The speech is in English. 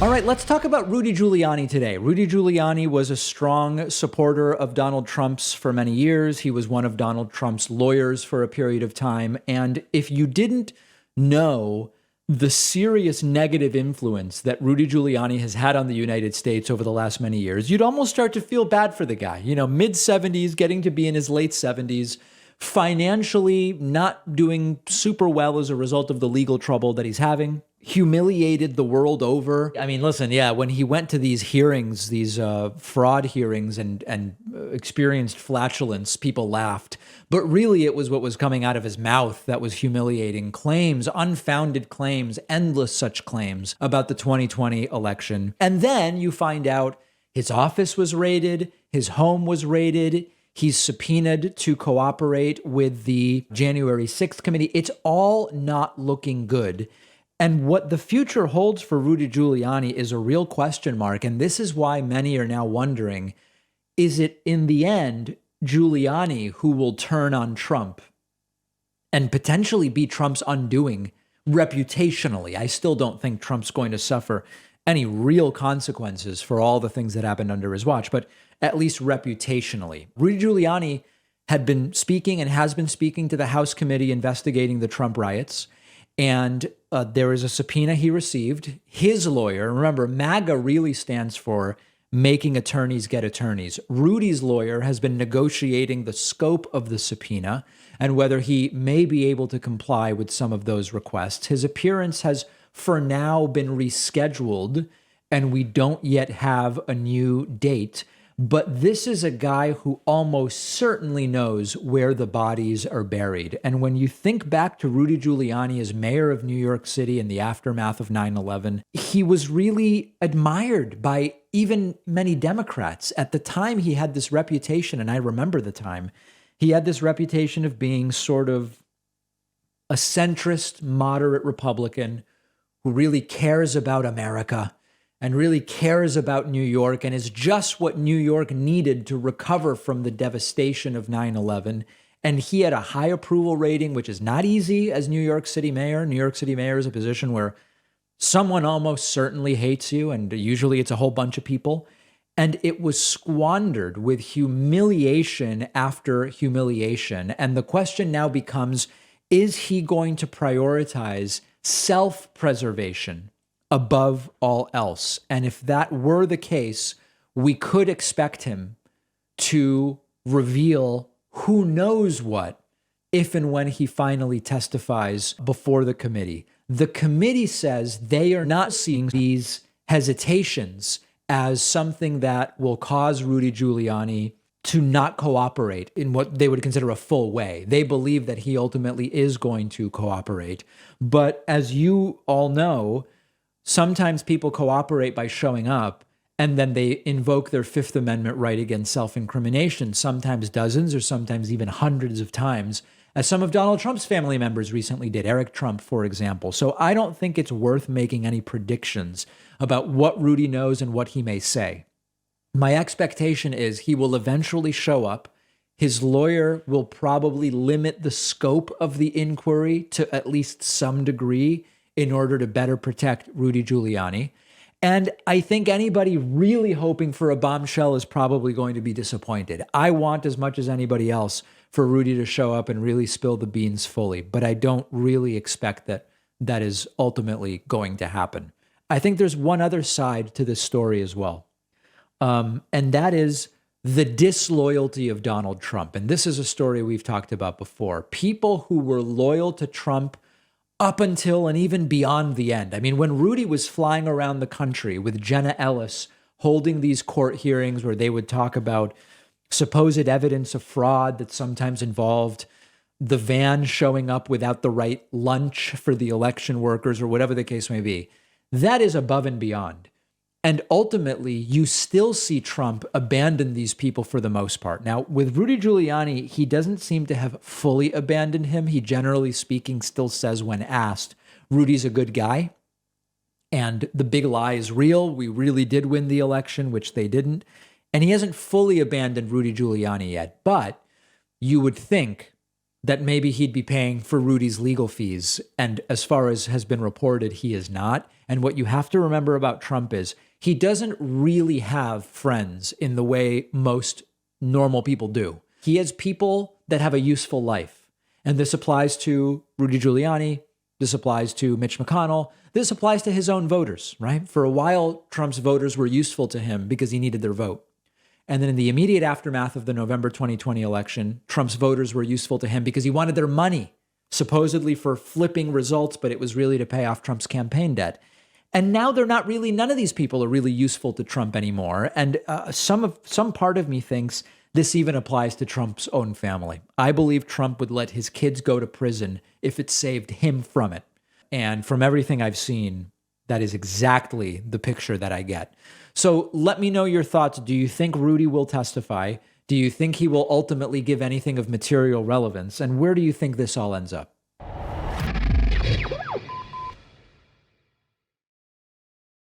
All right, let's talk about Rudy Giuliani today. Rudy Giuliani was a strong supporter of Donald Trump's for many years. He was one of Donald Trump's lawyers for a period of time. And if you didn't know the serious negative influence that Rudy Giuliani has had on the United States over the last many years, you'd almost start to feel bad for the guy. You know, mid-70s, getting to be in his late 70s, financially not doing super well as a result of the legal trouble that he's having, humiliated the world over. I mean, listen, yeah, when he went to these hearings, these fraud hearings and experienced flatulence, people laughed. But really, it was what was coming out of his mouth that was humiliating. Claims, unfounded claims, endless such claims about the 2020 election. And then you find out his office was raided, his home was raided, he's subpoenaed to cooperate with the January 6th committee. It's all not looking good. And what the future holds for Rudy Giuliani is a real question mark. And this is why many are now wondering, is it in the end Giuliani who will turn on Trump and potentially be Trump's undoing reputationally? I still don't think Trump's going to suffer any real consequences for all the things that happened under his watch, but at least reputationally. Rudy Giuliani had been speaking and has been speaking to the House committee investigating the Trump riots. And there is a subpoena he received. His lawyer, remember, MAGA really stands for making attorneys get attorneys. Rudy's lawyer has been negotiating the scope of the subpoena and whether he may be able to comply with some of those requests. His appearance has for now been rescheduled, and we don't yet have a new date. But this is a guy who almost certainly knows where the bodies are buried. And when you think back to Rudy Giuliani as mayor of New York City in the aftermath of 9/11, he was really admired by even many Democrats. At the time, he had this reputation, and I remember the time, he had this reputation of being sort of a centrist, moderate Republican who really cares about America and really cares about New York and is just what New York needed to recover from the devastation of 9/11. And he had a high approval rating, which is not easy as New York City mayor. New York City mayor is a position where someone almost certainly hates you, and usually it's a whole bunch of people. And it was squandered with humiliation after humiliation. And the question now becomes, is he going to prioritize self-preservation above all else? And if that were the case, we could expect him to reveal who knows what if and when he finally testifies before the committee. The committee says they are not seeing these hesitations as something that will cause Rudy Giuliani to not cooperate in what they would consider a full way. They believe that he ultimately is going to cooperate. But as you all know, sometimes people cooperate by showing up, and then they invoke their Fifth Amendment right against self-incrimination, sometimes dozens or sometimes even hundreds of times, as some of Donald Trump's family members recently did, Eric Trump, for example. So I don't think it's worth making any predictions about what Rudy knows and what he may say. My expectation is he will eventually show up. His lawyer will probably limit the scope of the inquiry to at least some degree in order to better protect Rudy Giuliani. And I think anybody really hoping for a bombshell is probably going to be disappointed. I want, as much as anybody else, for Rudy to show up and really spill the beans fully, but I don't really expect that that is ultimately going to happen. I think there's one other side to this story as well, and that is the disloyalty of Donald Trump. And this is a story we've talked about before. People who were loyal to Trump up until and even beyond the end. I mean, when Rudy was flying around the country with Jenna Ellis holding these court hearings where they would talk about supposed evidence of fraud that sometimes involved the van showing up without the right lunch for the election workers or whatever the case may be, that is above and beyond. And ultimately, you still see Trump abandon these people for the most part. Now, with Rudy Giuliani, he doesn't seem to have fully abandoned him. He, generally speaking, still says when asked, Rudy's a good guy. And the big lie is real. We really did win the election, which they didn't. And he hasn't fully abandoned Rudy Giuliani yet. But you would think that maybe he'd be paying for Rudy's legal fees. And as far as has been reported, he is not. And what you have to remember about Trump is he doesn't really have friends in the way most normal people do. He has people that have a useful life. And this applies to Rudy Giuliani. This applies to Mitch McConnell. This applies to his own voters, right? For a while, Trump's voters were useful to him because he needed their vote. And then in the immediate aftermath of the November 2020 election, Trump's voters were useful to him because he wanted their money, supposedly for flipping results, but it was really to pay off Trump's campaign debt. And now they're not really, none of these people are really useful to Trump anymore. And some part of me thinks this even applies to Trump's own family. I believe Trump would let his kids go to prison if it saved him from it. And from everything I've seen, that is exactly the picture that I get. So let me know your thoughts. Do you think Rudy will testify? Do you think he will ultimately give anything of material relevance? And where do you think this all ends up?